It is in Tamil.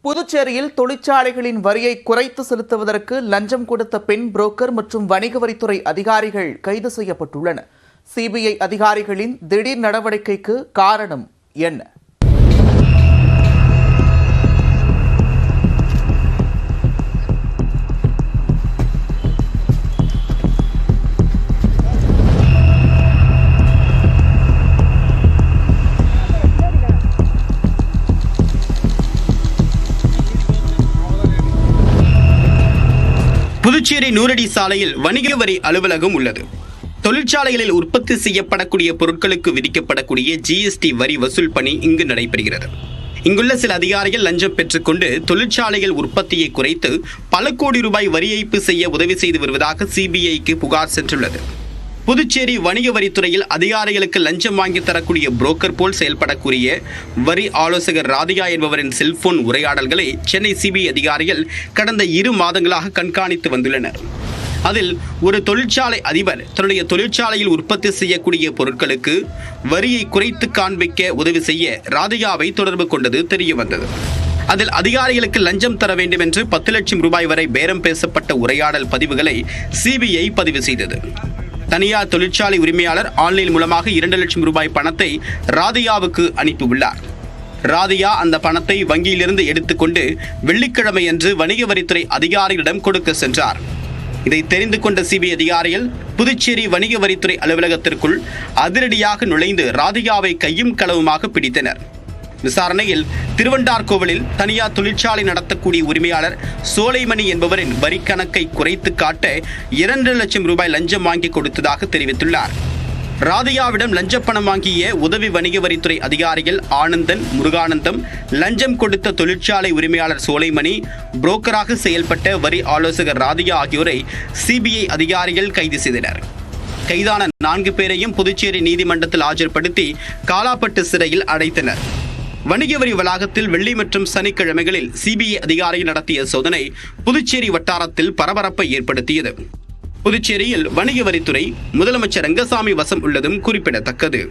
புதுச்சேரியில் தொழிற்சாலைகளின் வரியை குறைத்து செலுத்துவதற்கு லஞ்சம் கொடுத்த பெண் புரோக்கர் மற்றும் வணிக வரித்துறை அதிகாரிகள் கைது செய்யப்பட்டுள்ளனர். சிபிஐ அதிகாரிகளின் திடீர் நடவடிக்கைக்கு காரணம் என்ன? புதுச்சேரி நூறடி சாலையில் வணிக வரி அலுவலகம் உள்ளது. தொழிற்சாலைகளில் உற்பத்தி செய்யப்படக்கூடிய பொருட்களுக்கு விதிக்கப்படக்கூடிய ஜிஎஸ்டி வரி வசூல் பணி இங்கு நடைபெறுகிறது. இங்குள்ள சில அதிகாரிகள் லஞ்சம் பெற்றுக்கொண்டு தொழிற்சாலைகள் உற்பத்தியை குறைத்து பல கோடி ரூபாய் வரி ஏய்ப்பு செய்ய உதவி செய்து வருவதாக சிபிஐக்கு புகார் சென்றுள்ளது. புதுச்சேரி வணிக வரித்துறையில் அதிகாரிகளுக்கு லஞ்சம் வாங்கி தரக்கூடிய புரோக்கர் போல் செயல்படக்கூடிய வரி ஆலோசகர் ராதிகா என்பவரின் செல்போன் உரையாடல்களை சென்னை சிபிஐ அதிகாரிகள் கடந்த 2 மாதங்களாக கண்காணித்து வந்துள்ளனர். அதில் ஒரு தொழிற்சாலை அதிபர் தன்னுடைய தொழிற்சாலையில் உற்பத்தி செய்யக்கூடிய பொருட்களுக்கு வரியை குறைத்து காண்பிக்க உதவி செய்ய ராதிகாவை தொடர்பு கொண்டது தெரிய வந்தது. அதில் அதிகாரிகளுக்கு லஞ்சம் தர வேண்டும் என்று 10 லட்சம் ரூபாய் வரை பேரம் பேசப்பட்ட உரையாடல் பதிவுகளை சிபிஐ பதிவு செய்தது. தனியார் தொழிற்சாலை உரிமையாளர் ஆன்லைன் மூலமாக 2 லட்சம் ரூபாய் பணத்தை ராதிகாவுக்கு அனுப்பியுள்ளார். ராதிகா அந்த பணத்தை வங்கியிலிருந்து எடுத்துக்கொண்டு வெள்ளிக்கிழமையன்று வணிக வரித்துறை அதிகாரிகளிடம் கொடுக்க சென்றார். இதை தெரிந்து கொண்ட சிபிஐ அதிகாரிகள் புதுச்சேரி வணிக வரித்துறை அலுவலகத்திற்குள் அதிரடியாக நுழைந்து ராதிகாவை கையும் களவுமாக பிடித்தனர். விசாரணையில் திருவண்டார்கோவிலில் தனியார் தொழிற்சாலை நடத்தக்கூடிய உரிமையாளர் சோலைமணி என்பவரின் வரி கணக்கை குறைத்து காட்ட 2 லட்சம் ரூபாய் லஞ்சம் வாங்கி கொடுத்ததாக தெரிவித்துள்ளார். ராதிகாவிடம் லஞ்சப்பணம் வாங்கிய உதவி வணிக வரித்துறை அதிகாரிகள் ஆனந்தன், முருகானந்தம், லஞ்சம் கொடுத்த தொழிற்சாலை உரிமையாளர் சோலைமணி, புரோக்கராக செயல்பட்ட வரி ஆலோசகர் ராதிகா ஆகியோரை சிபிஐ அதிகாரிகள் கைது செய்தனர். கைதான 4 பேரையும் புதுச்சேரி நீதிமன்றத்தில் ஆஜர்படுத்தி காலாப்பட்டு சிறையில் அடைத்தனர். வணிக வரி வளாகத்தில் வெள்ளி மற்றும் சனிக்கிழமைகளில் சிபிஐ அதிகாரிகள் நடத்திய சோதனை புதுச்சேரி வட்டாரத்தில் பரபரப்பை ஏற்படுத்தியது. புதுச்சேரியில் வணிக வரித்துறை முதலமைச்சர் ரங்கசாமி வசம் உள்ளதும் குறிப்பிடத்தக்கது.